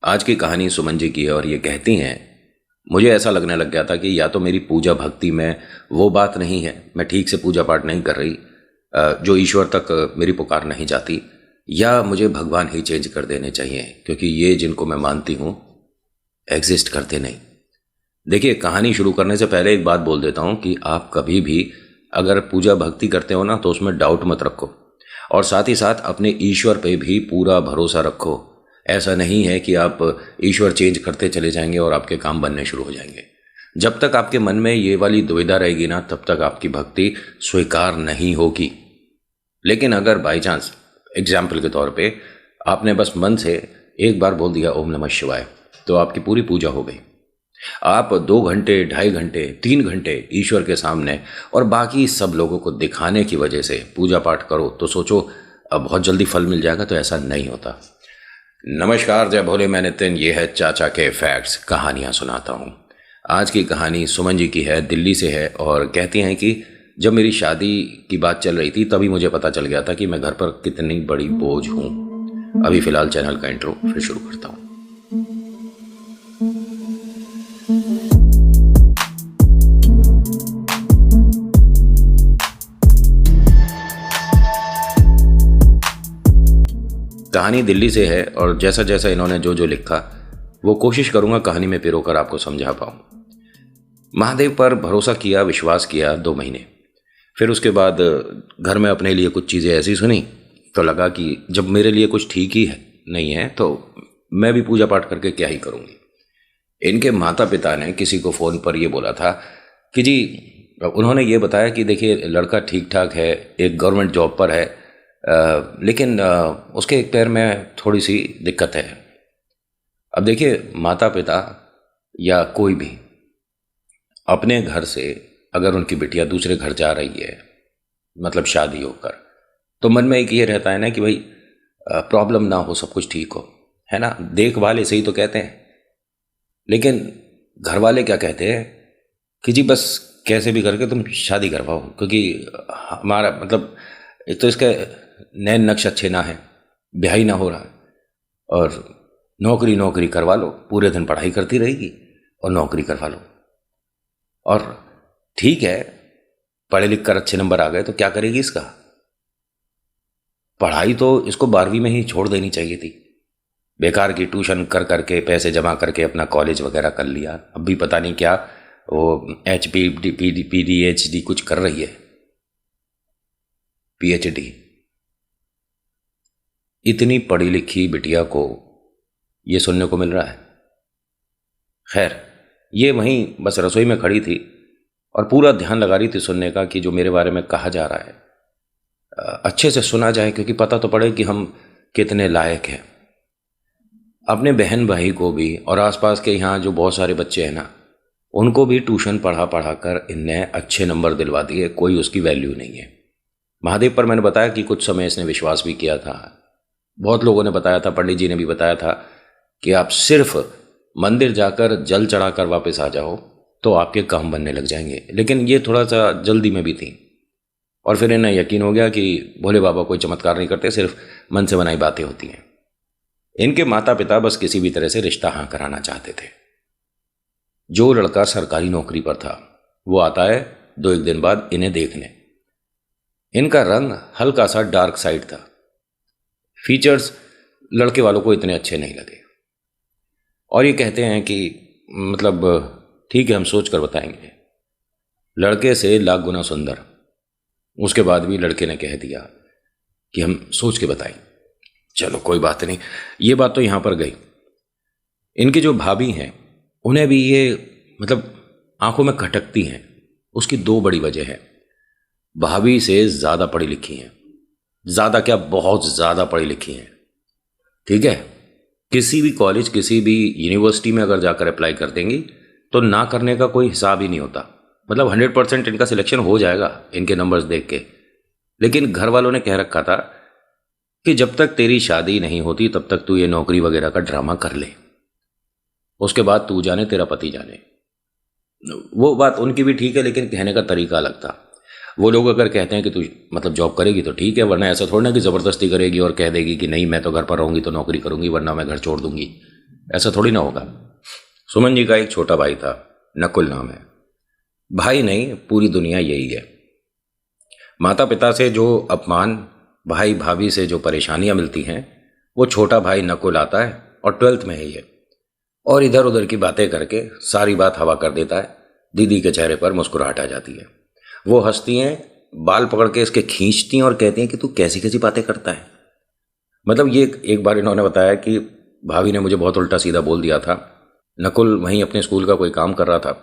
आज की कहानी सुमन जी की है और ये कहती हैं, मुझे ऐसा लगने लग गया था कि या तो मेरी पूजा भक्ति में वो बात नहीं है, मैं ठीक से पूजा पाठ नहीं कर रही, जो ईश्वर तक मेरी पुकार नहीं जाती, या मुझे भगवान ही चेंज कर देने चाहिए क्योंकि ये जिनको मैं मानती हूँ एग्जिस्ट करते नहीं। देखिए, कहानी शुरू करने से पहले एक बात बोल देता हूँ कि आप कभी भी अगर पूजा भक्ति करते हो ना तो उसमें डाउट मत रखो, और साथ ही साथ अपने ईश्वर पे भी पूरा भरोसा रखो। ऐसा नहीं है कि आप ईश्वर चेंज करते चले जाएंगे और आपके काम बनने शुरू हो जाएंगे। जब तक आपके मन में ये वाली दुविधा रहेगी ना, तब तक आपकी भक्ति स्वीकार नहीं होगी। लेकिन अगर बाई चांस एग्जाम्पल के तौर पे आपने बस मन से एक बार बोल दिया ओम नमः शिवाय, तो आपकी पूरी पूजा हो गई। आप 2 घंटे, 2.5 घंटे, 3 घंटे ईश्वर के सामने और बाकी सब लोगों को दिखाने की वजह से पूजा पाठ करो तो सोचो अब बहुत जल्दी फल मिल जाएगा, तो ऐसा नहीं होता। नमस्कार, जय भोले, मैं नितिन, ये है चाचा के फैक्ट्स, कहानियाँ सुनाता हूँ। आज की कहानी सुमन जी की है, दिल्ली से है, और कहती हैं कि जब मेरी शादी की बात चल रही थी तभी मुझे पता चल गया था कि मैं घर पर कितनी बड़ी बोझ हूँ। अभी फ़िलहाल चैनल का इंट्रो फिर शुरू करता हूँ। कहानी दिल्ली से है और जैसा जैसा इन्होंने जो जो लिखा वो कोशिश करूंगा कहानी में पिरोकर आपको समझा पाऊँ। महादेव पर भरोसा किया, विश्वास किया 2 महीने, फिर उसके बाद घर में अपने लिए कुछ चीज़ें ऐसी सुनी तो लगा कि जब मेरे लिए कुछ ठीक ही है नहीं है तो मैं भी पूजा पाठ करके क्या ही करूँगी। इनके माता पिता ने किसी को फ़ोन पर ये बोला था कि जी, उन्होंने ये बताया कि देखिए लड़का ठीक ठाक है, एक गवर्नमेंट जॉब पर है, लेकिन उसके एक पैर में थोड़ी सी दिक्कत है। अब देखिए, माता पिता या कोई भी अपने घर से अगर उनकी बिटिया दूसरे घर जा रही है, मतलब शादी होकर, तो मन में एक ये रहता है ना कि भाई प्रॉब्लम ना हो, सब कुछ ठीक हो, है ना। देखभाल ऐसे ही तो कहते हैं, लेकिन घर वाले क्या कहते हैं कि जी बस कैसे भी करके तुम शादी करवाओ, क्योंकि हमारा मतलब एक तो इसके नैन नक्श अच्छे ना है, ब्याह ही ना हो रहा है, और नौकरी करवा लो, पूरे दिन पढ़ाई करती रहेगी और नौकरी करवा लो। और ठीक है, पढ़े लिख कर अच्छे नंबर आ गए तो क्या करेगी इसका? पढ़ाई तो इसको 12वीं में ही छोड़ देनी चाहिए थी। बेकार की ट्यूशन कर करके पैसे जमा करके अपना कॉलेज वगैरह कर लिया, अब भी पता नहीं क्या वो PhD कुछ कर रही है, PhD। इतनी पढ़ी लिखी बिटिया को ये सुनने को मिल रहा है। खैर, ये वहीं बस रसोई में खड़ी थी और पूरा ध्यान लगा रही थी सुनने का कि जो मेरे बारे में कहा जा रहा है अच्छे से सुना जाए, क्योंकि पता तो पड़े कि हम कितने लायक हैं। अपने बहन भाई को भी और आसपास के यहाँ जो बहुत सारे बच्चे हैं ना, उनको भी ट्यूशन पढ़ा कर इनने अच्छे नंबर दिलवा दिए, कोई उसकी वैल्यू नहीं है। महादेव पर मैंने बताया कि कुछ समय इसने विश्वास भी किया था। बहुत लोगों ने बताया था, पंडित जी ने भी बताया था कि आप सिर्फ मंदिर जाकर जल चढ़ाकर वापस आ जाओ तो आपके काम बनने लग जाएंगे, लेकिन ये थोड़ा सा जल्दी में भी थी। और फिर इन्हें यकीन हो गया कि भोले बाबा कोई चमत्कार नहीं करते, सिर्फ मन से बनाई बातें होती हैं। इनके माता पिता बस किसी भी तरह से रिश्ता हाँ कराना चाहते थे। जो लड़का सरकारी नौकरी पर था वो आता है 2-1 दिन बाद इन्हें देखने। इनका रंग हल्का सा डार्क साइड था, फीचर्स लड़के वालों को इतने अच्छे नहीं लगे, और ये कहते हैं कि मतलब ठीक है, हम सोच कर बताएंगे। लड़के से लाख गुना सुंदर। उसके बाद भी लड़के ने कह दिया कि हम सोच के बताएं। चलो कोई बात नहीं, ये बात तो यहाँ पर गई। इनकी जो भाभी हैं उन्हें भी ये मतलब आंखों में खटकती हैं। उसकी 2 बड़ी वजह है। भाभी से ज़्यादा पढ़ी लिखी हैं, ज़्यादा क्या, बहुत ज़्यादा पढ़ी लिखी हैं, ठीक है। किसी भी कॉलेज, किसी भी यूनिवर्सिटी में अगर जाकर अप्लाई कर देंगी तो ना करने का कोई हिसाब ही नहीं होता। मतलब 100% इनका सिलेक्शन हो जाएगा इनके नंबर्स देख के। लेकिन घर वालों ने कह रखा था कि जब तक तेरी शादी नहीं होती तब तक तू ये नौकरी वगैरह का ड्रामा कर ले, उसके बाद तू जाने तेरा पति जाने। वो बात उनकी भी ठीक है, लेकिन कहने का तरीका अलग था। वो लोग अगर कहते हैं कि तू मतलब जॉब करेगी तो ठीक है, वरना ऐसा थोड़ा ना कि ज़बरदस्ती करेगी और कह देगी कि नहीं मैं तो घर पर रहूँगी तो नौकरी करूँगी वरना मैं घर छोड़ दूँगी। ऐसा थोड़ी ना होगा। सुमन जी का एक छोटा भाई था, नकुल नाम है। भाई नहीं, पूरी दुनिया यही है। माता पिता से जो अपमान, भाई भाभी से जो परेशानियां मिलती हैं, वो छोटा भाई नकुल आता है और 12th में है ये, और इधर उधर की बातें करके सारी बात हवा कर देता है। दीदी के चेहरे पर मुस्कुराहट आ जाती है। वो हंसती हैं, बाल पकड़ के इसके खींचती हैं और कहती हैं कि तू कैसी कैसी बातें करता है। मतलब ये एक बार इन्होंने बताया कि भाभी ने मुझे बहुत उल्टा सीधा बोल दिया था। नकुल वहीं अपने स्कूल का कोई काम कर रहा था।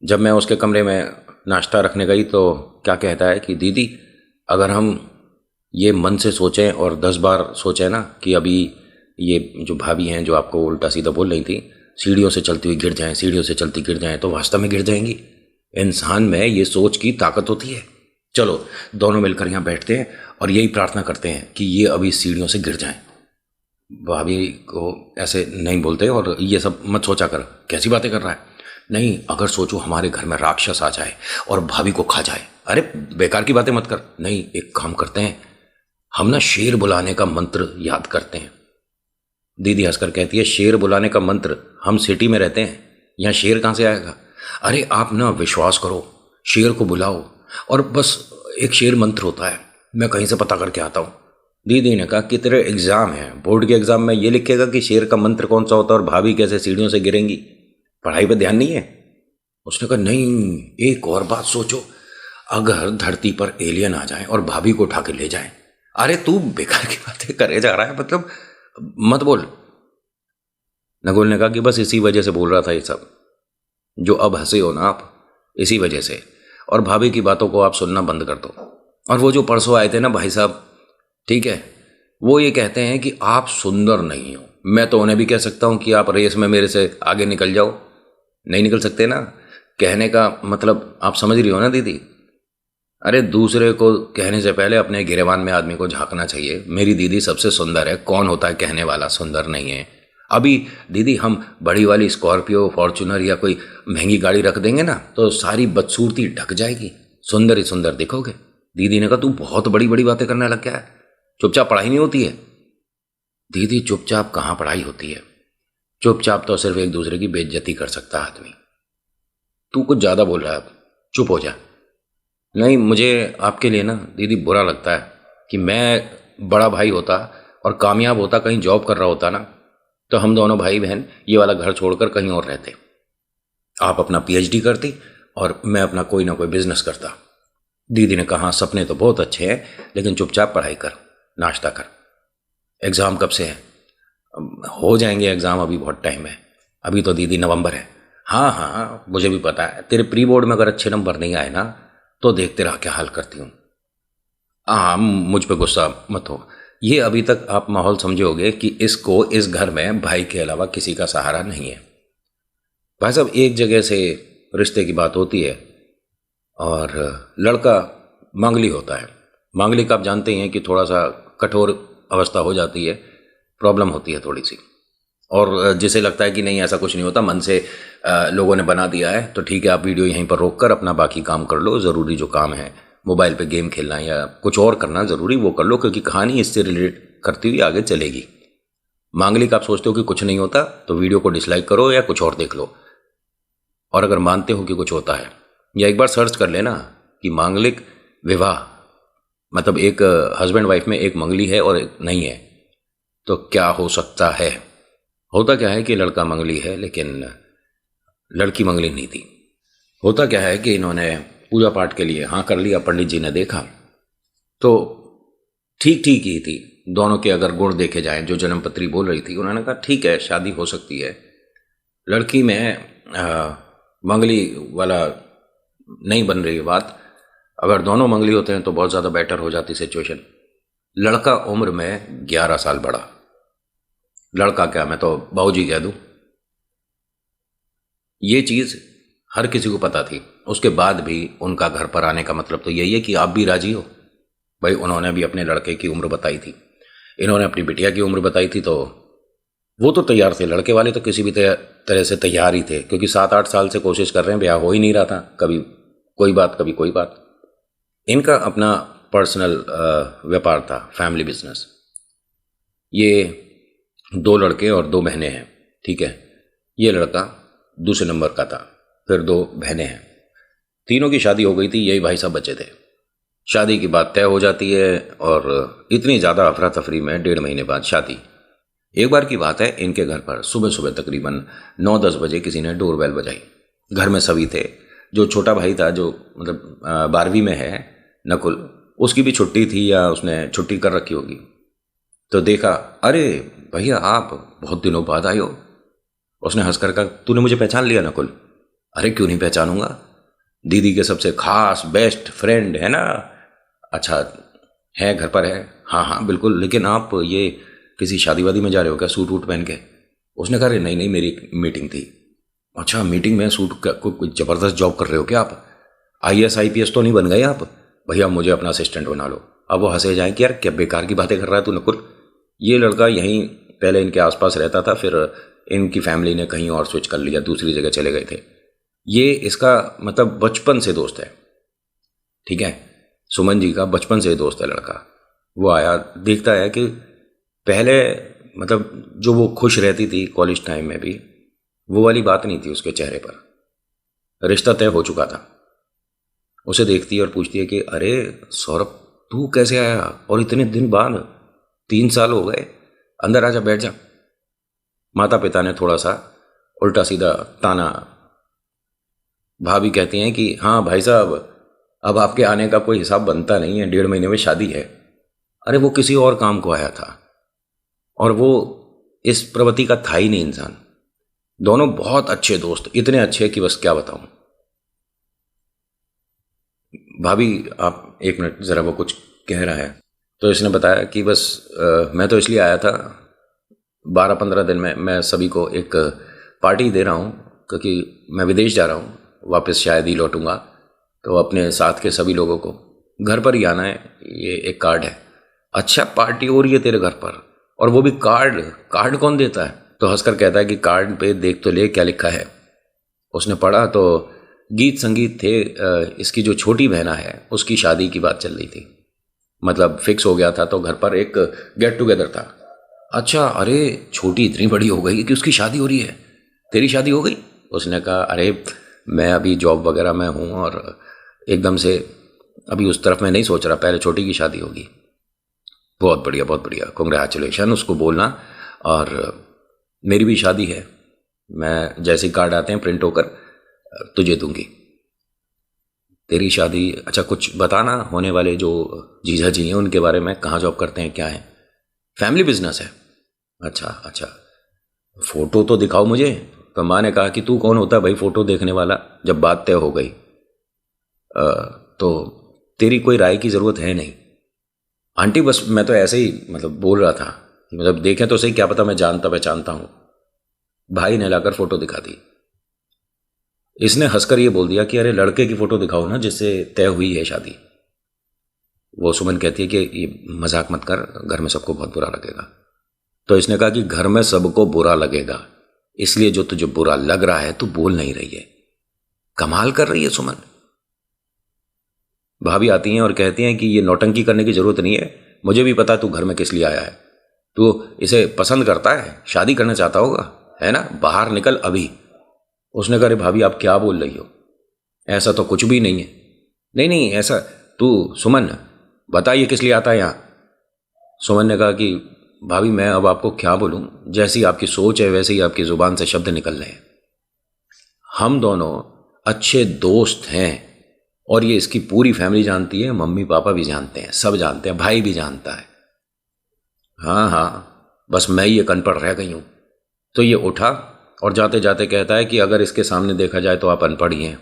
जब मैं उसके कमरे में नाश्ता रखने गई तो क्या कहता है कि दीदी, अगर हम ये मन से सोचें और 10 बार सोचें ना कि अभी ये जो भाभी हैं जो आपको उल्टा सीधा बोल रही थी, सीढ़ियों से चलती हुई गिर जाएं, सीढ़ियों से चलती गिर जाएं, तो वास्तव में गिर जाएंगी। इंसान में ये सोच की ताकत होती है। चलो दोनों मिलकर यहाँ बैठते हैं और यही प्रार्थना करते हैं कि ये अभी सीढ़ियों से गिर जाएं। भाभी को ऐसे नहीं बोलते और ये सब मत सोचा कर, कैसी बातें कर रहा है। नहीं, अगर सोचो हमारे घर में राक्षस आ जाए और भाभी को खा जाए। अरे बेकार की बातें मत कर। नहीं, एक काम करते हैं, हम ना शेर बुलाने का मंत्र याद करते हैं। दीदी हंसकर कहती है, शेर बुलाने का मंत्र? हम सिटी में रहते हैं, यहाँ शेर कहाँ से आएगा? अरे आप ना विश्वास करो, शेर को बुलाओ और बस एक शेर मंत्र होता है, मैं कहीं से पता करके आता हूँ। दीदी ने कहा कि तेरे एग्जाम है, बोर्ड के एग्जाम में ये लिखेगा कि शेर का मंत्र कौन सा होता है और भाभी कैसे सीढ़ियों से गिरेंगी? पढ़ाई पे ध्यान नहीं है? उसने कहा नहीं, एक और बात सोचो, अगर धरती पर एलियन आ जाए और भाभी को उठा के ले जाए। अरे तू बेकार की बातें करे जा रहा है, मतलब मत बोल। नकुल ने कहा कि बस इसी वजह से बोल रहा था ये सब, जो अब हंसे हो ना आप, इसी वजह से। और भाभी की बातों को आप सुनना बंद कर दो। और वो जो परसों आए थे ना भाई साहब, ठीक है, वो ये कहते हैं कि आप सुंदर नहीं हो। मैं तो उन्हें भी कह सकता हूं कि आप रेस में मेरे से आगे निकल जाओ, नहीं निकल सकते ना। कहने का मतलब आप समझ रही हो ना दीदी? अरे दूसरे को कहने से पहले अपने गिरेबान में आदमी को झांकना चाहिए। मेरी दीदी सबसे सुंदर है, कौन होता है कहने वाला सुंदर नहीं है? अभी दीदी हम बड़ी वाली स्कॉर्पियो, फॉर्चूनर या कोई महंगी गाड़ी रख देंगे ना तो सारी बदसूरती ढक जाएगी, सुंदर ही सुंदर दिखोगे। दीदी ने कहा तू बहुत बड़ी बड़ी बातें करने लग गया है, चुपचाप पढ़ाई नहीं होती है? दीदी चुपचाप कहाँ पढ़ाई होती है? चुपचाप तो सिर्फ एक दूसरे की बेइज्जती कर सकता है आदमी। तू कुछ ज़्यादा बोल रहा है, अब चुप हो जा। नहीं, मुझे आपके लिए ना दीदी बुरा लगता है कि मैं बड़ा भाई होता और कामयाब होता, कहीं जॉब कर रहा होता ना, तो हम दोनों भाई बहन ये वाला घर छोड़कर कहीं और रहते। आप अपना पीएचडी करती और मैं अपना कोई ना कोई बिजनेस करता। दीदी ने कहा सपने तो बहुत अच्छे हैं, लेकिन चुपचाप पढ़ाई कर, नाश्ता कर। एग्ज़ाम कब से है? हो जाएंगे एग्ज़ाम, अभी बहुत टाइम है। अभी तो दीदी नवंबर है। हाँ हाँ मुझे भी पता है, तेरे प्री बोर्ड में अगर अच्छे नंबर नहीं आए ना तो देखते रहा क्या हाल करती हूँ। हाँ मुझ पे गुस्सा मत हो। ये अभी तक आप माहौल समझोगे कि इसको इस घर में भाई के अलावा किसी का सहारा नहीं है। भाई साहब एक जगह से रिश्ते की बात होती है और लड़का मांगली होता है। मांगलिक आप जानते ही हैं कि थोड़ा सा कठोर अवस्था हो जाती है, प्रॉब्लम होती है थोड़ी सी। और जिसे लगता है कि नहीं ऐसा कुछ नहीं होता, मन से लोगों ने बना दिया है, तो ठीक है आप वीडियो यहीं पर रोक कर अपना बाकी काम कर लो। ज़रूरी जो काम है, मोबाइल पे गेम खेलना या कुछ और करना ज़रूरी, वो कर लो, क्योंकि कहानी इससे रिलेट करती हुई आगे चलेगी। मांगलिक आप सोचते हो कि कुछ नहीं होता तो वीडियो को डिसलाइक करो या कुछ और देख लो। और अगर मानते हो कि कुछ होता है, या एक बार सर्च कर लेना कि मांगलिक विवाह, मतलब एक हस्बैंड वाइफ में एक मंगली है और एक नहीं है, तो क्या हो सकता है। होता क्या है कि लड़का मंगली है लेकिन लड़की मंगली नहीं थी। होता क्या है कि इन्होंने पूजा पाठ के लिए हाँ कर लिया, पंडित जी ने देखा तो ठीक ठीक ही थी। दोनों के अगर गुण देखे जाएं, जो जन्मपत्री बोल रही थी, उन्होंने कहा ठीक है शादी हो सकती है। लड़की में मंगली वाला नहीं बन रही बात। अगर दोनों मंगली होते हैं तो बहुत ज़्यादा बेटर हो जाती सिचुएशन। लड़का उम्र में 11 साल बड़ा, लड़का क्या मैं तो बाबूजी कह दूं। ये चीज़ हर किसी को पता थी। उसके बाद भी उनका घर पर आने का मतलब तो यही है कि आप भी राजी हो। भाई उन्होंने भी अपने लड़के की उम्र बताई थी, इन्होंने अपनी बिटिया की उम्र बताई थी, तो वो तो तैयार थे। लड़के वाले तो किसी भी तरह से तैयार ही थे, क्योंकि 7-8 साल से कोशिश कर रहे हैं, ब्याह हो ही नहीं रहा था। कभी कोई बात कभी कोई बात। इनका अपना पर्सनल व्यापार था, फैमिली बिजनेस। ये 2 लड़के और 2 बहनें हैं, ठीक है। ये लड़का दूसरे नंबर का था, फिर 2 बहनें हैं। तीनों की शादी हो गई थी, यही भाई साहब बचे थे। शादी की बात तय हो जाती है और इतनी ज़्यादा अफरा तफरी में 1.5 महीने बाद शादी। एक बार की बात है, इनके घर पर सुबह सुबह तकरीबन 9-10 बजे किसी ने डोरबेल बजाई। घर में सभी थे। जो छोटा भाई था, जो मतलब 12वीं में है, नकुल, उसकी भी छुट्टी थी या उसने छुट्टी कर रखी होगी। तो देखा, अरे भैया आप बहुत दिनों बाद आए हो। उसने हंसकर कहा, तूने मुझे पहचान लिया नकुल? अरे क्यों नहीं पहचानूंगा, दीदी के सबसे खास बेस्ट फ्रेंड है ना। अच्छा, है, घर पर है? हाँ हाँ बिल्कुल, लेकिन आप ये किसी शादी वादी में जा रहे हो क्या, सूट वूट पहन के? उसने कहा, अरे नहीं नहीं, मेरी एक मीटिंग थी। अच्छा, मीटिंग में सूट का कोई ज़बरदस्त जॉब कर रहे हो क्या आप? IAS IPS तो नहीं बन गए आप? भैया मुझे अपना असिस्टेंट बना लो। अब वो हंसे जाए कि यार क्या बेकार की बातें कर रहा है तू नकुल। ये लड़का यहीं पहले इनके आसपास रहता था, फिर इनकी फैमिली ने कहीं और स्विच कर लिया, दूसरी जगह चले गए थे। ये इसका मतलब बचपन से दोस्त है, ठीक है। सुमन जी का बचपन से दोस्त है लड़का। वो आया, देखता है कि पहले मतलब जो वो खुश रहती थी कॉलेज टाइम में भी, वो वाली बात नहीं थी उसके चेहरे पर। रिश्ता तय हो चुका था। उसे देखती है और पूछती है कि अरे सौरभ, तू कैसे आया और इतने दिन बाद? 3 साल हो गए, अंदर आजा, बैठ जा। माता पिता ने थोड़ा सा उल्टा सीधा ताना। भाभी कहती हैं कि हाँ भाई साहब, अब आपके आने का कोई हिसाब बनता नहीं है, 1.5 महीने में शादी है। अरे वो किसी और काम को आया था और वो इस प्रवृत्ति का था ही नहीं इंसान। दोनों बहुत अच्छे दोस्त, इतने अच्छे कि बस क्या बताऊं। भाभी आप 1 मिनट ज़रा, वो कुछ कह रहा है। तो इसने बताया कि बस मैं तो इसलिए आया था, 12-15 दिन में मैं सभी को एक पार्टी दे रहा हूँ, क्योंकि मैं विदेश जा रहा हूँ, वापस शायद ही लौटूंगा। तो अपने साथ के सभी लोगों को घर पर ही आना है, ये एक कार्ड है। अच्छा, पार्टी हो रही है तेरे घर पर, और वो भी कार्ड? कार्ड कौन देता है? तो हंसकर कहता है कि कार्ड पे देख तो ले क्या लिखा है। उसने पढ़ा तो गीत संगीत थे। इसकी जो छोटी बहना है उसकी शादी की बात चल रही थी, मतलब फिक्स हो गया था, तो घर पर एक गेट टुगेदर था। अच्छा, अरे छोटी इतनी बड़ी हो गई कि उसकी शादी हो रही है, तेरी शादी हो गई? उसने कहा, अरे मैं अभी जॉब वगैरह में हूँ और एकदम से अभी उस तरफ मैं नहीं सोच रहा, पहले छोटी की शादी होगी। बहुत बढ़िया, बहुत बढ़िया, कॉन्ग्रेचुलेशन उसको बोलना। और मेरी भी शादी है, मैं जैसे कार्ड आते हैं प्रिंट होकर तुझे दूंगी। तेरी शादी? अच्छा कुछ बताना, होने वाले जो जीजा जी हैं उनके बारे में, कहाँ जॉब करते हैं, क्या है? फैमिली बिजनेस है। अच्छा अच्छा, फोटो तो दिखाओ मुझे। तो माँ ने कहा कि तू कौन होता है भाई फोटो देखने वाला, जब बात तय हो गई तो तेरी कोई राय की ज़रूरत है नहीं। आंटी बस मैं तो ऐसे ही मतलब बोल रहा था, मतलब देखें तो सही, क्या पता मैं जानता पहचानता हूँ। भाई ने लाकर फोटो दिखा दी। इसने हंसकर ये बोल दिया कि अरे लड़के की फोटो दिखाओ ना जिससे तय हुई है शादी। वो सुमन कहती है कि ये मजाक मत कर, घर में सबको बहुत बुरा लगेगा। तो इसने कहा कि घर में सबको बुरा लगेगा, इसलिए जो तुझे बुरा लग रहा है तू बोल नहीं रही है। कमाल कर रही है सुमन। भाभी आती हैं और कहती हैं कि ये नौटंकी करने की जरूरत नहीं है, मुझे भी पता तू घर में किस लिए आया है। तू इसे पसंद करता है, शादी करना चाहता होगा, है ना? बाहर निकल अभी। उसने कहा, अरे भाभी आप क्या बोल रही हो, ऐसा तो कुछ भी नहीं है। नहीं नहीं ऐसा, तू सुमन बता ये किस लिए आता है यहाँ? सुमन ने कहा कि भाभी मैं अब आपको क्या बोलूँ, जैसी आपकी सोच है वैसे ही आपकी ज़ुबान से शब्द निकल रहे हैं। हम दोनों अच्छे दोस्त हैं और ये इसकी पूरी फैमिली जानती है, मम्मी पापा भी जानते हैं, सब जानते हैं, भाई भी जानता है। हाँ हाँ, बस मैं ही एक अनपढ़ रह गई हूँ। तो ये उठा और जाते जाते कहता है कि अगर इसके सामने देखा जाए तो आप अनपढ़ ही हैं,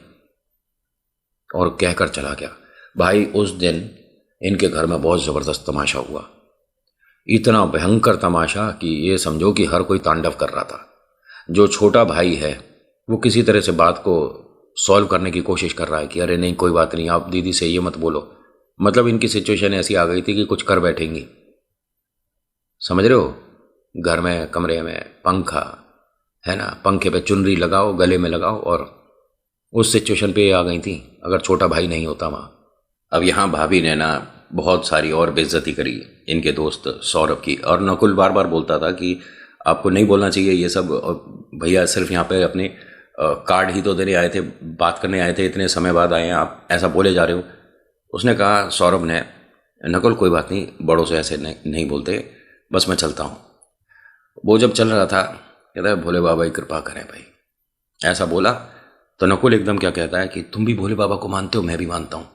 और कहकर चला गया। भाई उस दिन इनके घर में बहुत ज़बरदस्त तमाशा हुआ, इतना भयंकर तमाशा कि ये समझो कि हर कोई तांडव कर रहा था। जो छोटा भाई है वो किसी तरह से बात को सॉल्व करने की कोशिश कर रहा है कि अरे नहीं कोई बात नहीं, आप दीदी से ये मत बोलो। मतलब इनकी सिचुएशन ऐसी आ गई थी कि कुछ कर बैठेंगी, समझ रहे हो? घर में कमरे में पंखा है ना, पंखे पे चुनरी लगाओ, गले में लगाओ, और उस सिचुएशन पे आ गई थी अगर छोटा भाई नहीं होता वहाँ। अब यहाँ भाभी ने ना बहुत सारी और बेइज्जती करी इनके दोस्त सौरभ की, और नकुल बार बार बोलता था कि आपको नहीं बोलना चाहिए ये सब। और भैया सिर्फ यहाँ पे अपने कार्ड ही तो देने आए थे, बात करने आए थे, इतने समय बाद आए हैं, आप ऐसा बोले जा रहे हो। उसने कहा सौरभ ने, नकुल कोई बात नहीं, बड़ों से ऐसे नहीं बोलते, बस मैं चलता हूँ। वो जब चल रहा था कहता है भोले बाबा की कृपा करें भाई, ऐसा बोला। तो नकुल एकदम क्या कहता है कि तुम भी भोले बाबा को मानते हो? मैं भी मानता हूँ,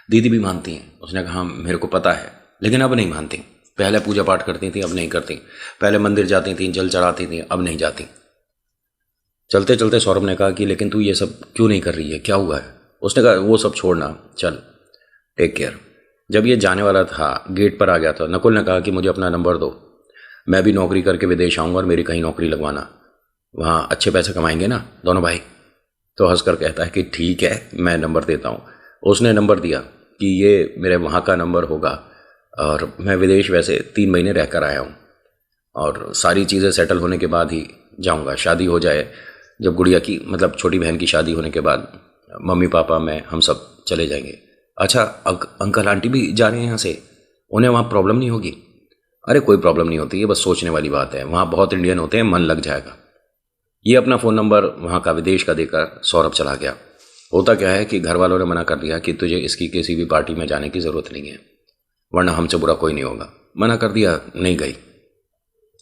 दीदी भी मानती हैं। उसने कहा मेरे को पता है, लेकिन अब नहीं मानती। पहले पूजा पाठ करती थी, अब नहीं करती। पहले मंदिर जाती थी, जल चढ़ाती थी, अब नहीं जाती। चलते चलते सौरभ ने कहा कि लेकिन तू ये सब क्यों नहीं कर रही है, क्या हुआ है? उसने कहा वो सब छोड़ना, चल टेक केयर। जब ये जाने वाला था, गेट पर आ गया था, नकुल ने कहा कि मुझे अपना नंबर दो, मैं भी नौकरी करके विदेश आऊँगा और मेरी कहीं नौकरी लगवाना, वहाँ अच्छे पैसे कमाएंगे ना दोनों भाई। तो हंसकर कहता है कि ठीक है, मैं नंबर देता हूँ। उसने नंबर दिया कि ये मेरे वहाँ का नंबर होगा, और मैं विदेश वैसे 3 महीने रह कर आया हूँ, और सारी चीज़ें सेटल होने के बाद ही जाऊँगा। शादी हो जाए, जब गुड़िया की मतलब छोटी बहन की शादी होने के बाद मम्मी पापा मैं हम सब चले जाएंगे। अच्छा अंकल आंटी भी जा रहे हैं यहाँ से, उन्हें वहाँ प्रॉब्लम नहीं होगी? अरे कोई प्रॉब्लम नहीं होती है, बस सोचने वाली बात है, वहाँ बहुत इंडियन होते हैं, मन लग जाएगा। ये अपना फ़ोन नंबर वहाँ का विदेश का देकर सौरभ चला गया। होता क्या है कि घर वालों ने मना कर दिया कि तुझे इसकी किसी भी पार्टी में जाने की ज़रूरत नहीं है, वरना हमसे बुरा कोई नहीं होगा। मना कर दिया, नहीं गई।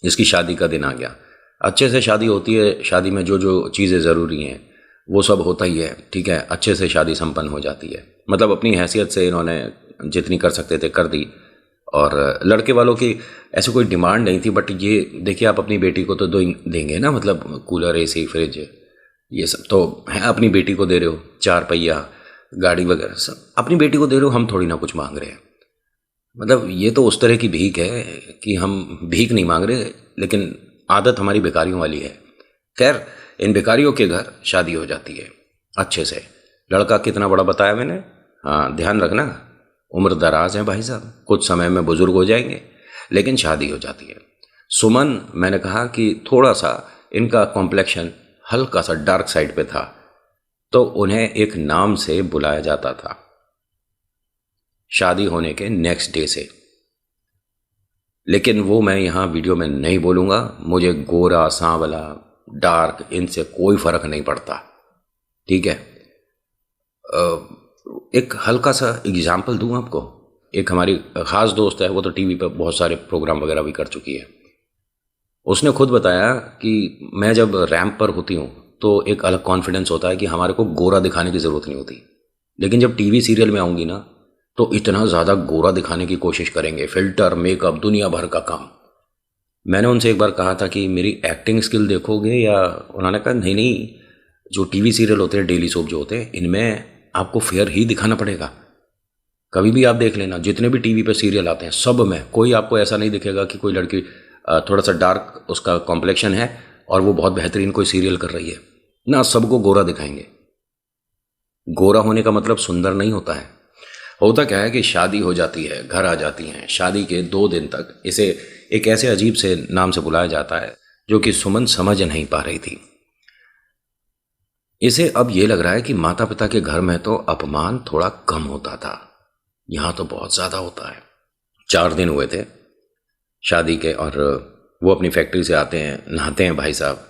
इसकी शादी का दिन आ गया, अच्छे से शादी होती है, शादी में जो जो चीज़ें ज़रूरी हैं वो सब होता ही है, ठीक है, अच्छे से शादी संपन्न हो जाती है। मतलब अपनी हैसियत से इन्होंने जितनी कर सकते थे कर दी, और लड़के वालों की ऐसी कोई डिमांड नहीं थी। बट ये देखिए, आप अपनी बेटी को तो देंगे ना, मतलब कूलर, एसी, फ्रिज, ये सब तो है, अपनी बेटी को दे रहे हो, 4 पहिया गाड़ी वगैरह सब अपनी बेटी को दे रहे हो, हम थोड़ी ना कुछ मांग रहे हैं। मतलब ये तो उस तरह की भीख है कि हम भीख नहीं मांग रहे, लेकिन आदत हमारी बेकारियों वाली है। खैर, इन बेकारियों के घर शादी हो जाती है अच्छे से। लड़का कितना बड़ा बताया मैंने? हाँ, ध्यान रखना, उम्र दराज है भाई साहब, कुछ समय में बुजुर्ग हो जाएंगे, लेकिन शादी हो जाती है। सुमन, मैंने कहा कि थोड़ा सा इनका कॉम्प्लेक्शन हल्का सा डार्क साइड पे था, तो उन्हें एक नाम से बुलाया जाता था शादी होने के नेक्स्ट डे से। लेकिन वो मैं यहाँ वीडियो में नहीं बोलूँगा। मुझे गोरा, सांवला, डार्क, इनसे कोई फर्क नहीं पड़ता, ठीक है। एक हल्का सा एग्जाम्पल दूँ आपको। एक हमारी ख़ास दोस्त है, वो तो टीवी पर बहुत सारे प्रोग्राम वगैरह भी कर चुकी है। उसने खुद बताया कि मैं जब रैंप पर होती हूँ तो एक अलग कॉन्फिडेंस होता है कि हमारे को गोरा दिखाने की ज़रूरत नहीं होती, लेकिन जब टीवी सीरियल में आऊँगी ना तो इतना ज़्यादा गोरा दिखाने की कोशिश करेंगे, फिल्टर, मेकअप, दुनिया भर का काम। मैंने उनसे एक बार कहा था कि मेरी एक्टिंग स्किल देखोगे, या उन्होंने कहा नहीं नहीं, जो टीवी सीरियल होते हैं, डेली सोप जो होते हैं, इनमें आपको फेयर ही दिखाना पड़ेगा। कभी भी आप देख लेना, जितने भी टीवी पे सीरियल आते हैं सब में कोई आपको ऐसा नहीं दिखेगा कि कोई लड़की थोड़ा सा डार्क उसका कॉम्प्लेक्शन है और वो बहुत बेहतरीन कोई सीरियल कर रही है ना, सबको गोरा दिखाएंगे। गोरा होने का मतलब सुंदर नहीं होता है। होता क्या है कि शादी हो जाती है, घर आ जाती हैं, शादी के 2 दिन तक इसे एक ऐसे अजीब से नाम से बुलाया जाता है जो कि सुमन समझ नहीं पा रही थी। इसे अब ये लग रहा है कि माता पिता के घर में तो अपमान थोड़ा कम होता था, यहाँ तो बहुत ज़्यादा होता है। 4 दिन हुए थे शादी के, और वो अपनी फैक्ट्री से आते हैं, नहाते हैं भाई साहब,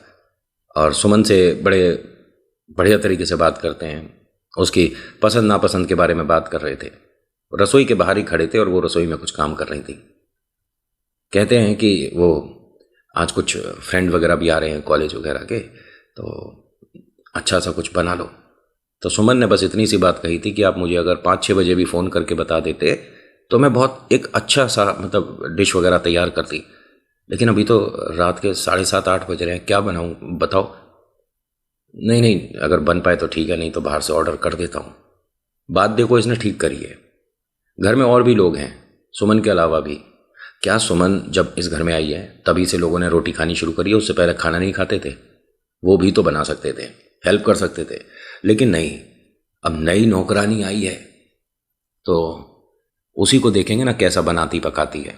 और सुमन से बड़े बढ़िया तरीके से बात करते हैं, उसकी पसंद नापसंद के बारे में बात कर रहे थे। रसोई के बाहर ही खड़े थे और वो रसोई में कुछ काम कर रही थी। कहते हैं कि वो आज कुछ फ्रेंड वगैरह भी आ रहे हैं कॉलेज वगैरह के, तो अच्छा सा कुछ बना लो। तो सुमन ने बस इतनी सी बात कही थी कि आप मुझे अगर 5-6 बजे भी फ़ोन करके बता देते तो मैं बहुत एक अच्छा सा मतलब डिश वगैरह तैयार करती, लेकिन अभी तो रात के 7:30-8 बज रहे हैं, क्या बनाऊँ बताओ। नहीं नहीं, अगर बन पाए तो ठीक है, नहीं तो बाहर से ऑर्डर कर देता हूँ। बात देखो, इसने ठीक करी है। घर में और भी लोग हैं सुमन के अलावा भी। क्या सुमन जब इस घर में आई है तभी से लोगों ने रोटी खानी शुरू करी है? उससे पहले खाना नहीं खाते थे? वो भी तो बना सकते थे, हेल्प कर सकते थे, लेकिन नहीं। अब नई नौकरानी आई है तो उसी को देखेंगे ना कैसा बनाती पकाती है।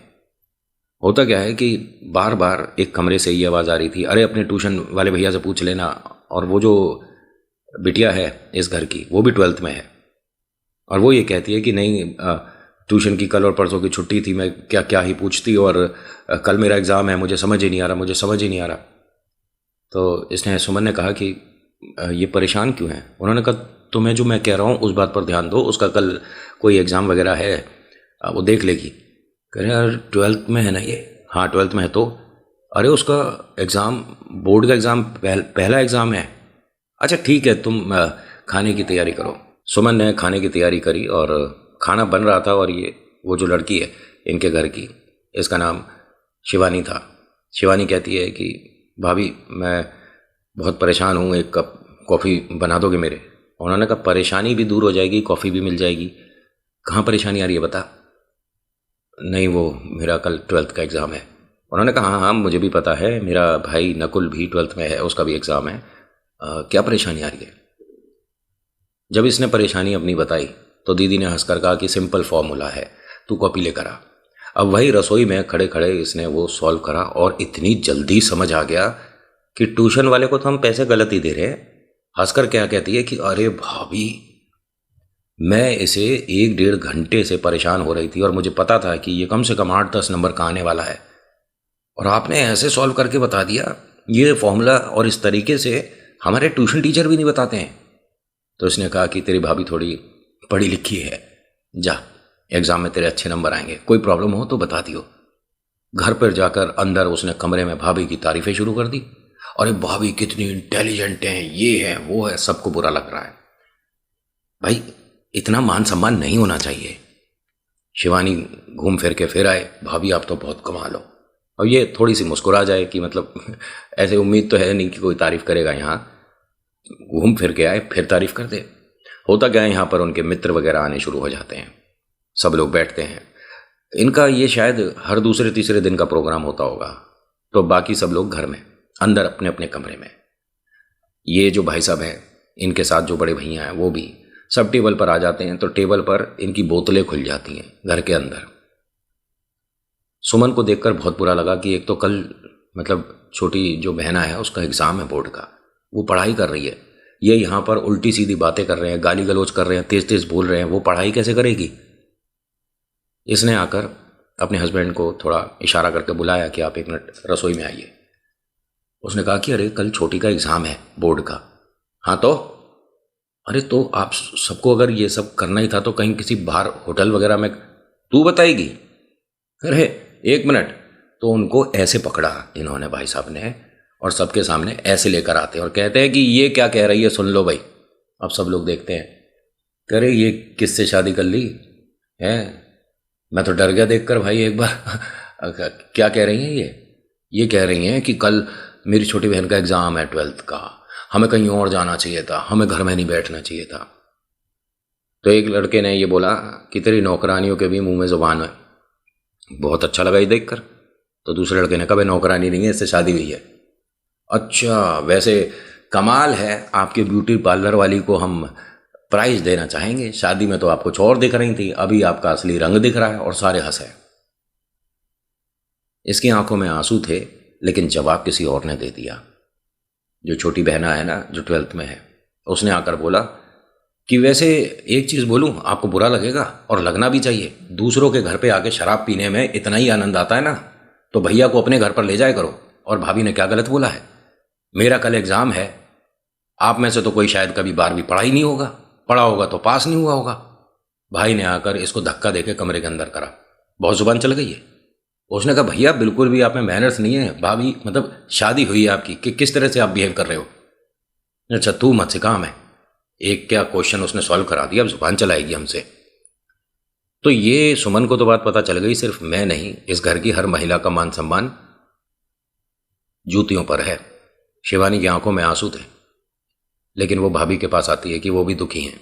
होता क्या है कि बार बार एक कमरे से ये आवाज़ आ रही थी, अरे अपने ट्यूशन वाले भैया से पूछ लेना। और वो जो बिटिया है इस घर की, वो भी 12th में है, और वो ये कहती है कि नहीं ट्यूशन की कल और परसों की छुट्टी थी, मैं क्या क्या ही पूछती, और कल मेरा एग्ज़ाम है, मुझे समझ ही नहीं आ रहा, मुझे समझ ही नहीं आ रहा। तो इसने, सुमन ने कहा कि ये परेशान क्यों है? उन्होंने कहा तुम्हें जो मैं कह रहा हूँ उस बात पर ध्यान दो, उसका कल कोई एग्ज़ाम वगैरह है, वो देख लेगी। कह रहे यार 12th में है ना ये? हाँ 12th में है। तो अरे उसका एग्ज़ाम, बोर्ड का एग्ज़ाम पहला एग्ज़ाम है। अच्छा ठीक है, तुम खाने की तैयारी करो। सुमन ने खाने की तैयारी करी और खाना बन रहा था, और ये वो जो लड़की है इनके घर की, इसका नाम शिवानी था। शिवानी कहती है कि भाभी मैं बहुत परेशान हूँ, एक कप कॉफ़ी बना दोगे मेरे? उन्होंने कहा परेशानी भी दूर हो जाएगी, कॉफ़ी भी मिल जाएगी। कहाँ परेशानी आ रही है बता? नहीं वो मेरा कल 12th का एग्ज़ाम है। उन्होंने कहा हाँ हाँ मुझे भी पता है, मेरा भाई नकुल भी 12th में है, उसका भी एग्ज़ाम है। क्या परेशानी आ रही है? जब इसने परेशानी अपनी बताई तो दीदी ने हंसकर कहा कि सिंपल फॉर्मूला है, तू कॉपी लेकर आ। अब वही रसोई में खड़े खड़े इसने वो सॉल्व करा, और इतनी जल्दी समझ आ गया कि ट्यूशन वाले को तो हम पैसे गलत ही दे रहे हैं। हंसकर क्या कहती है कि अरे भाभी, मैं इसे 1-1.5 घंटे से परेशान हो रही थी, और मुझे पता था कि ये कम से कम 8-10 नंबर का आने वाला है, और आपने ऐसे सॉल्व करके बता दिया। ये फॉर्मूला और इस तरीके से हमारे ट्यूशन टीचर भी नहीं बताते हैं। तो इसने कहा कि तेरी भाभी थोड़ी पढ़ी लिखी है, जा एग्ज़ाम में तेरे अच्छे नंबर आएंगे, कोई प्रॉब्लम हो तो बता दियो। घर पर जाकर अंदर उसने कमरे में भाभी की तारीफ़ें शुरू कर दी। अरे भाभी कितनी इंटेलिजेंट हैं, ये है वो है, सबको बुरा लग रहा है। भाई इतना मान सम्मान नहीं होना चाहिए। शिवानी घूम फिर के फिर आए, भाभी आप तो बहुत कमाल हो। अब ये थोड़ी सी मुस्कुरा जाए कि मतलब ऐसे उम्मीद तो है नहीं कि कोई तारीफ़ करेगा यहाँ। घूम फिर के आए, फिर तारीफ़ कर दे। होता क्या है, यहाँ पर उनके मित्र वगैरह आने शुरू हो जाते हैं, सब लोग बैठते हैं। इनका ये शायद हर दूसरे तीसरे दिन का प्रोग्राम होता होगा। तो बाकी सब लोग घर में अंदर अपने अपने कमरे में। ये जो भाई साहब हैं, इनके साथ जो बड़े भैया हैं, वो भी सब टेबल पर आ जाते हैं। तो टेबल पर इनकी बोतलें खुल जाती हैं घर के अंदर। सुमन को देखकर बहुत बुरा लगा कि एक तो कल मतलब छोटी जो बहना है उसका एग्ज़ाम है बोर्ड का, वो पढ़ाई कर रही है, ये यहाँ पर उल्टी सीधी बातें कर रहे हैं, गाली गलौज कर रहे हैं, तेज़ तेज़ बोल रहे हैं, वो पढ़ाई कैसे करेगी? इसने आकर अपने हस्बैंड को थोड़ा इशारा करके बुलाया कि आप 1 मिनट रसोई में आइए। उसने कहा कि अरे कल छोटी का एग्ज़ाम है बोर्ड का। हाँ तो? अरे तो आप सबको अगर ये सब करना ही था तो कहीं किसी बाहर होटल वगैरह में तू बताएगी। अरे 1 मिनट। तो उनको ऐसे पकड़ा इन्होंने भाई साहब ने, और सबके सामने ऐसे लेकर आते हैं और कहते हैं कि ये क्या कह रही है, सुन लो भाई। अब सब लोग देखते हैं, कह रहे ये किससे शादी कर ली है? मैं तो डर गया देखकर भाई एक बार। क्या कह रही हैं ये कह रही हैं कि कल मेरी छोटी बहन का एग्ज़ाम है 12th का, हमें कहीं और जाना चाहिए था, हमें घर में नहीं बैठना चाहिए था। तो एक लड़के ने ये बोला कि तेरी नौकरानियों के भी मुंह में ज़ुबान है। बहुत अच्छा लगा ये देखकर। तो दूसरे लड़के ने कहा नौकरानी नहीं है, इससे शादी हुई है। अच्छा वैसे कमाल है, आपके ब्यूटी पार्लर वाली को हम प्राइज़ देना चाहेंगे, शादी में तो आप कुछ और दिख रही थी, अभी आपका असली रंग दिख रहा है। और सारे हंसे। इसकी आंखों में आंसू थे, लेकिन जवाब किसी और ने दे दिया। जो छोटी बहना है ना, जो 12th में है, उसने आकर बोला कि वैसे एक चीज़ बोलूं, आपको बुरा लगेगा और लगना भी चाहिए, दूसरों के घर पे आके शराब पीने में इतना ही आनंद आता है ना, तो भैया को अपने घर पर ले जाया करो। और भाभी ने क्या गलत बोला है? मेरा कल एग्ज़ाम है, आप में से तो कोई शायद कभी 12वीं पढ़ा ही नहीं होगा, पढ़ा होगा तो पास नहीं हुआ होगा। भाई ने आकर इसको धक्का देके कमरे के अंदर करा। बहुत जुबान चल गई है। उसने कहा भैया बिल्कुल भी आप में मैनर्स नहीं है, भाभी मतलब शादी हुई है आपकी, कि किस तरह से आप बिहेव कर रहे हो? अच्छा तू मत सिखा हमें। एक क्या क्वेश्चन उसने सॉल्व करा दिया, अब जुबान चलाएगी हमसे। तो ये सुमन को तो बात पता चल गई, सिर्फ मैं नहीं, इस घर की हर महिला का मान सम्मान जूतियों पर है। शिवानी की आंखों में आंसू थे, लेकिन वो भाभी के पास आती है कि वो भी दुखी हैं।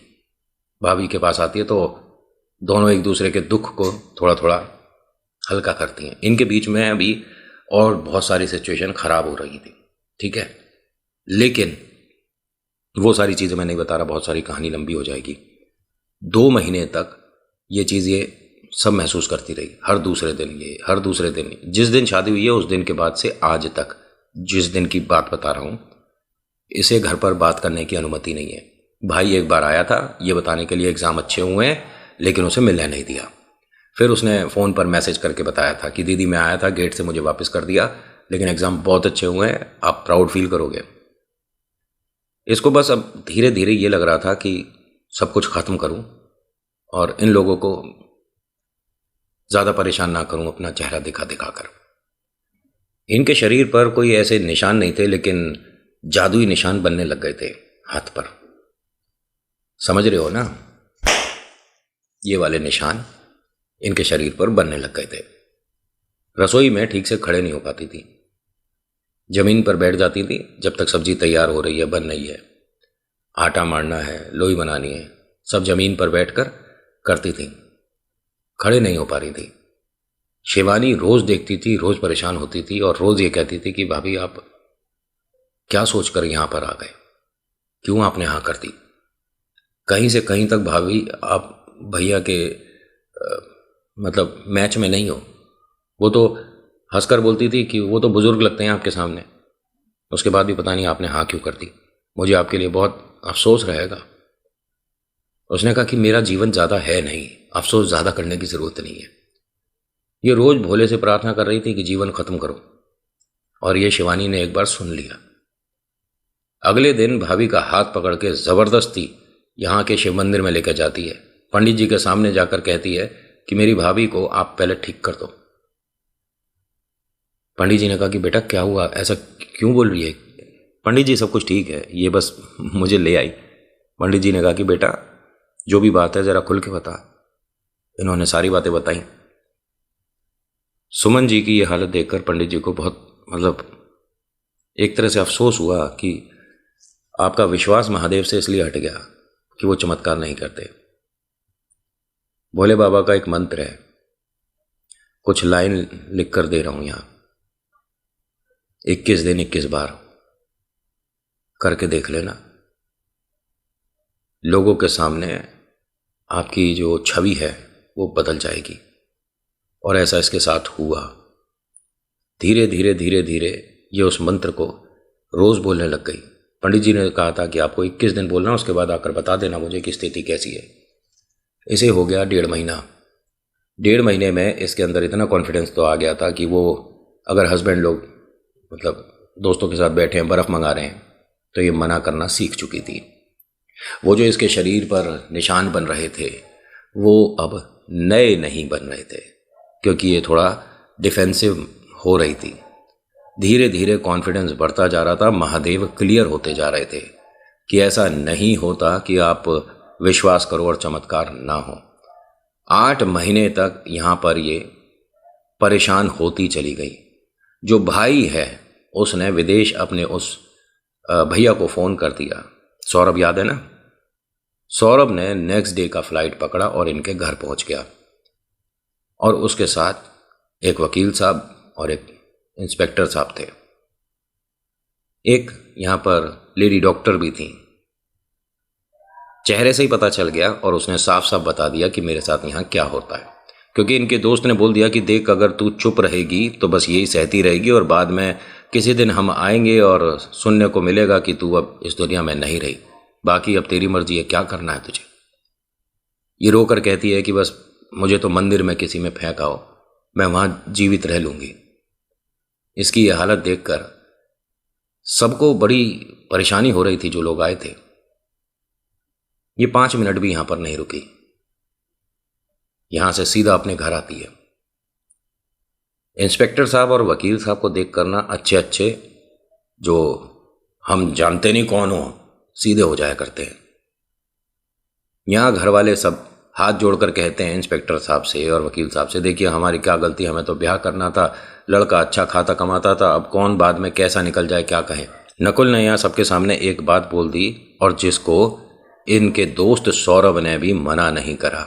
भाभी के पास आती है तो दोनों एक दूसरे के दुख को थोड़ा थोड़ा हल्का करती हैं। इनके बीच में अभी और बहुत सारी सिचुएशन खराब हो रही थी, ठीक है, लेकिन वो सारी चीज़ें मैं नहीं बता रहा, बहुत सारी कहानी लंबी हो जाएगी। 2 महीने तक ये चीज़ ये सब महसूस करती रही, हर दूसरे दिन। जिस दिन शादी हुई है उस दिन के बाद से आज तक, जिस दिन की बात बता रहा हूँ, इसे घर पर बात करने की अनुमति नहीं है। भाई एक बार आया था ये बताने के लिए एग्ज़ाम अच्छे हुए हैं, लेकिन उसे मिलने नहीं दिया। फिर उसने फ़ोन पर मैसेज करके बताया था कि दीदी मैं आया था, गेट से मुझे वापस कर दिया, लेकिन एग्ज़ाम बहुत अच्छे हुए हैं, आप प्राउड फील करोगे। इसको बस अब धीरे धीरे ये लग रहा था कि सब कुछ ख़त्म करूं और इन लोगों को ज़्यादा परेशान ना करूं अपना चेहरा दिखा दिखा कर। इनके शरीर पर कोई ऐसे निशान नहीं थे, लेकिन जादुई निशान बनने लग गए थे हाथ पर। समझ रहे हो ना? ये वाले निशान इनके शरीर पर बनने लग गए थे। रसोई में ठीक से खड़े नहीं हो पाती थी, जमीन पर बैठ जाती थी जब तक सब्जी तैयार हो रही है, बन रही है, आटा मारना है, लोई बनानी है, सब जमीन पर बैठकर करती थी, खड़े नहीं हो पा रही थी। शिवानी रोज देखती थी, रोज परेशान होती थी और रोज ये कहती थी कि भाभी आप क्या सोचकर यहां पर आ गए, क्यों आपने हाँ कर दी? कहीं से कहीं तक भाभी आप भैया के मतलब मैच में नहीं हो। वो तो हंसकर बोलती थी कि वो तो बुजुर्ग लगते हैं आपके सामने, उसके बाद भी पता नहीं आपने हाँ क्यों कर दी, मुझे आपके लिए बहुत अफसोस रहेगा। उसने कहा कि मेरा जीवन ज़्यादा है नहीं, अफसोस ज़्यादा करने की ज़रूरत नहीं है। ये रोज़ भोले से प्रार्थना कर रही थी कि जीवन ख़त्म करो, और ये शिवानी ने एक बार सुन लिया। अगले दिन भाभी का हाथ पकड़ के ज़बरदस्ती यहाँ के शिव मंदिर में लेकर जाती है। पंडित जी के सामने जाकर कहती है कि मेरी भाभी को आप पहले ठीक कर दो। पंडित जी ने कहा कि बेटा क्या हुआ, ऐसा क्यों बोल रही है? पंडित जी सब कुछ ठीक है, ये बस मुझे ले आई। पंडित जी ने कहा कि बेटा जो भी बात है ज़रा खुल के बता। इन्होंने सारी बातें बताई। सुमन जी की ये हालत देखकर पंडित जी को बहुत एक तरह से अफसोस हुआ कि आपका विश्वास महादेव से इसलिए हट गया कि वो चमत्कार नहीं करते। भोले बाबा का एक मंत्र है, कुछ लाइन लिख कर दे रहा हूं यहां, 21 दिन 21 बार करके देख लेना। लोगों के सामने आपकी जो छवि है वो बदल जाएगी। और ऐसा इसके साथ हुआ। धीरे धीरे धीरे धीरे ये उस मंत्र को रोज बोलने लग गई। पंडित जी ने कहा था कि आपको 21 दिन बोलना, उसके बाद आकर बता देना मुझे कि स्थिति कैसी है। इसे हो गया 1.5 महीना। 1.5 महीने में इसके अंदर इतना कॉन्फिडेंस तो आ गया था कि वो अगर हस्बैंड लोग दोस्तों के साथ बैठे हैं, बर्फ़ मंगा रहे हैं, तो ये मना करना सीख चुकी थी। वो जो इसके शरीर पर निशान बन रहे थे वो अब नए नहीं बन रहे थे, क्योंकि ये थोड़ा डिफेंसिव हो रही थी। धीरे धीरे कॉन्फिडेंस बढ़ता जा रहा था। महादेव क्लियर होते जा रहे थे कि ऐसा नहीं होता कि आप विश्वास करो और चमत्कार ना हो। 8 महीने तक यहाँ पर ये परेशान होती चली गई। जो भाई है उसने विदेश अपने उस भैया को फ़ोन कर दिया, सौरभ याद है ना? सौरभ ने नेक्स्ट डे का फ्लाइट पकड़ा और इनके घर पहुंच गया, और उसके साथ एक वकील साहब और एक इंस्पेक्टर साहब थे। एक यहाँ पर लेडी डॉक्टर भी थी। चेहरे से ही पता चल गया और उसने साफ साफ बता दिया कि मेरे साथ यहाँ क्या होता है, क्योंकि इनके दोस्त ने बोल दिया कि देख अगर तू चुप रहेगी तो बस यही सहती रहेगी और बाद में किसी दिन हम आएंगे और सुनने को मिलेगा कि तू अब इस दुनिया में नहीं रही, बाकी अब तेरी मर्जी है, क्या करना है तुझे। ये रोकर कहती है कि बस मुझे तो मंदिर में किसी में फेंका हो, मैं वहाँ जीवित रह लूँगी। इसकी ये हालत देखकर सबको बड़ी परेशानी हो रही थी जो लोग आए थे। ये 5 मिनट भी यहाँ पर नहीं रुकी, यहाँ से सीधा अपने घर आती है। इंस्पेक्टर साहब और वकील साहब को देख करना अच्छे अच्छे, जो हम जानते नहीं कौन हो, सीधे हो जाया करते हैं। यहाँ घर वाले सब हाथ जोड़कर कहते हैं इंस्पेक्टर साहब से और वकील साहब से, देखिए हमारी क्या गलती, हमें तो ब्याह करना था, लड़का अच्छा खाता कमाता था, अब कौन बाद में कैसा निकल जाए क्या कहे। नकुल ने यहाँ सबके सामने एक बात बोल दी और जिसको इनके दोस्त सौरभ ने भी मना नहीं करा।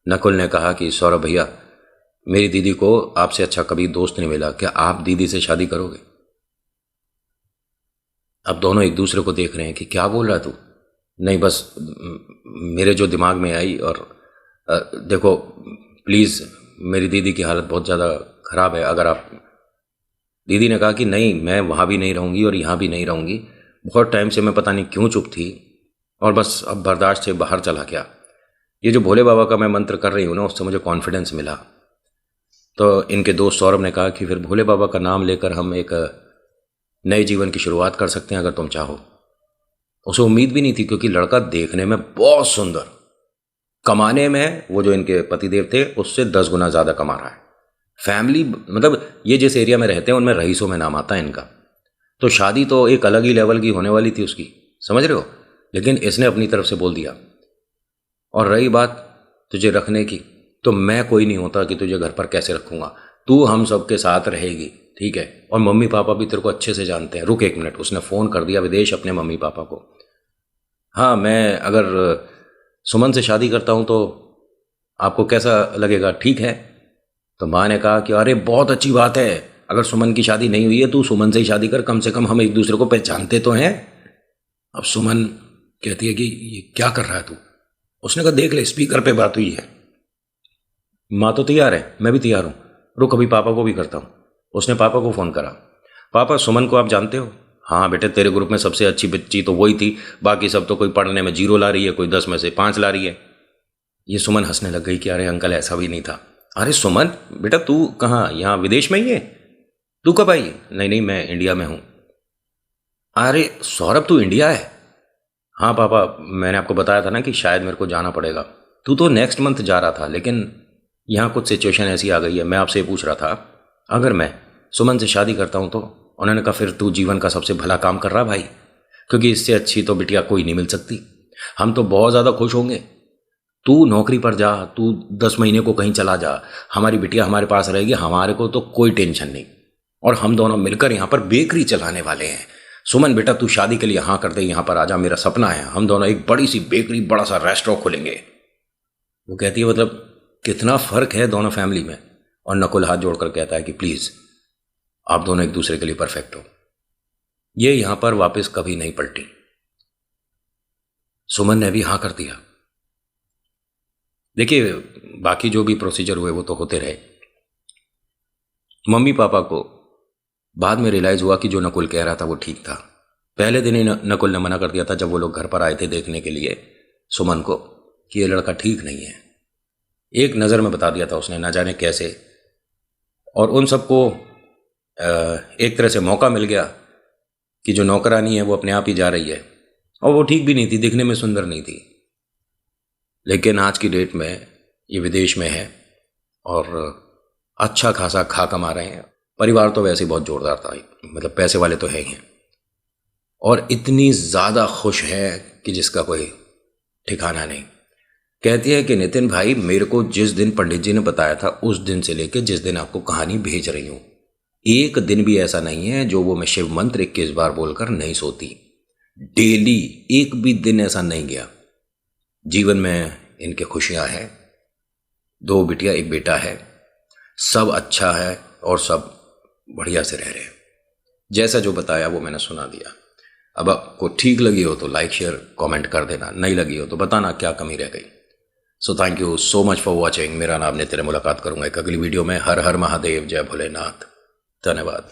नकुल ने कहा कि सौरभ भैया, मेरी दीदी को आपसे अच्छा कभी दोस्त नहीं मिला, क्या आप दीदी से शादी करोगे? अब दोनों एक दूसरे को देख रहे हैं कि क्या बोल रहा तू। नहीं, बस मेरे जो दिमाग में आई, और देखो प्लीज़ मेरी दीदी की हालत बहुत ज़्यादा ख़राब है, अगर आप। दीदी ने कहा कि नहीं, मैं वहाँ भी नहीं रहूँगी और यहाँ भी नहीं रहूँगी, बहुत टाइम से मैं पता नहीं क्यों चुप थी और बस अब बर्दाश्त से बाहर चला गया। ये जो भोले बाबा का मैं मंत्र कर रही हूँ ना, उससे मुझे कॉन्फिडेंस मिला। तो इनके दोस्त सौरभ ने कहा कि फिर भोले बाबा का नाम लेकर हम एक नए जीवन की शुरुआत कर सकते हैं अगर तुम चाहो। उसे उम्मीद भी नहीं थी, क्योंकि लड़का देखने में बहुत सुंदर, कमाने में वो जो इनके पतिदेव थे उससे 10 गुना ज़्यादा कमा रहा है। फैमिली, मतलब ये जिस एरिया में रहते हैं उनमें रईसों में नाम आता है इनका। तो शादी तो एक अलग ही लेवल की होने वाली थी उसकी, समझ रहे हो। लेकिन इसने अपनी तरफ से बोल दिया। और रही बात तुझे रखने की, तो मैं कोई नहीं होता कि तुझे घर पर कैसे रखूँगा। तू हम सबके साथ रहेगी, ठीक है। और मम्मी पापा भी तेरे को अच्छे से जानते हैं। रुक 1 मिनट, उसने फ़ोन कर दिया विदेश अपने मम्मी पापा को। हाँ, मैं अगर सुमन से शादी करता हूँ तो आपको कैसा लगेगा, ठीक है। तो माँ ने कहा कि अरे बहुत अच्छी बात है, अगर सुमन की शादी नहीं हुई है तू सुमन से ही शादी कर, कम से कम हम एक दूसरे को पहचानते तो हैं। अब सुमन कहती है कि ये क्या कर रहा है तू। उसने कहा देख ले, स्पीकर पे बात हुई है। माँ तो तैयार है, मैं भी तैयार हूँ, रुक अभी पापा को भी करता हूँ। उसने पापा को फ़ोन करा। पापा, सुमन को आप जानते हो? हाँ बेटे, तेरे ग्रुप में सबसे अच्छी बच्ची तो वही थी, बाकी सब तो कोई पढ़ने में 0 ला रही है, कोई 10 में से 5 ला रही है। ये सुमन हंसने लग गई कि अरे अंकल ऐसा भी नहीं था। अरे सुमन बेटा, तू कहाँ, यहाँ विदेश में ही है? तू कब आई? नहीं नहीं, मैं इंडिया में हूँ। अरे सौरभ, तू इंडिया है? हाँ पापा, मैंने आपको बताया था ना कि शायद मेरे को जाना पड़ेगा। तू तो नेक्स्ट मंथ जा रहा था, लेकिन यहाँ कुछ सिचुएशन ऐसी आ गई है। मैं आपसे पूछ रहा था, अगर मैं सुमन से शादी करता हूँ तो? उन्होंने कहा फिर तू जीवन का सबसे भला काम कर रहा भाई, क्योंकि इससे अच्छी तो बिटिया कोई नहीं मिल सकती। हम तो बहुत ज़्यादा खुश होंगे। तू नौकरी पर जा, तू 10 महीने को कहीं चला जा, हमारी बिटिया हमारे पास रहेगी, हमारे को तो कोई टेंशन नहीं। और हम दोनों मिलकर यहाँ पर बेकरी चलाने वाले हैं। सुमन बेटा, तू शादी के लिए हाँ कर दे, यहाँ पर आजा, मेरा सपना है, हम दोनों एक बड़ी सी बेकरी, बड़ा सा रेस्टोरेंट खोलेंगे। वो कहती है मतलब कितना फ़र्क है दोनों फैमिली में। और नकुल हाथ जोड़कर कहता है कि प्लीज़ आप दोनों एक दूसरे के लिए परफेक्ट हो। ये यहां पर वापस कभी नहीं पलटी। सुमन ने भी हाँ कर दिया। देखिए, बाकी जो भी प्रोसीजर हुए वो तो होते रहे। मम्मी पापा को बाद में रियलाइज़ हुआ कि जो नकुल कह रहा था वो ठीक था। पहले दिन ही नकुल ने मना कर दिया था, जब वो लोग घर पर आए थे देखने के लिए सुमन को, कि ये लड़का ठीक नहीं है। एक नज़र में बता दिया था उसने, ना जाने कैसे। और उन सबको एक तरह से मौका मिल गया कि जो नौकरानी है वो अपने आप ही जा रही है। और वो ठीक भी नहीं थी, दिखने में सुंदर नहीं थी। लेकिन आज की डेट में ये विदेश में है और अच्छा खासा खा कमा रहे हैं। परिवार तो वैसे ही बहुत जोरदार था, मतलब पैसे वाले तो है ही हैं। और इतनी ज़्यादा खुश है कि जिसका कोई ठिकाना नहीं। कहती है कि नितिन भाई, मेरे को जिस दिन पंडित जी ने बताया था उस दिन से लेकर जिस दिन आपको कहानी भेज रही हूँ, एक दिन भी ऐसा नहीं है जो वो मैं शिव मंत्र 21 बार बोलकर नहीं सोती। डेली, एक भी दिन ऐसा नहीं गया। जीवन में इनके खुशियां हैं, 2 बिटिया 1 बेटा है, सब अच्छा है और सब बढ़िया से रह रहे हैं। जैसा जो बताया वो मैंने सुना दिया। अब आपको ठीक लगी हो तो लाइक शेयर कमेंट कर देना, नहीं लगी हो तो बताना क्या कमी रह गई। So thank you so much for watching. मेरा नाम नितिन, मुलाकात करूंगा एक अगली वीडियो में। हर हर महादेव, जय भोलेनाथ, धन्यवाद।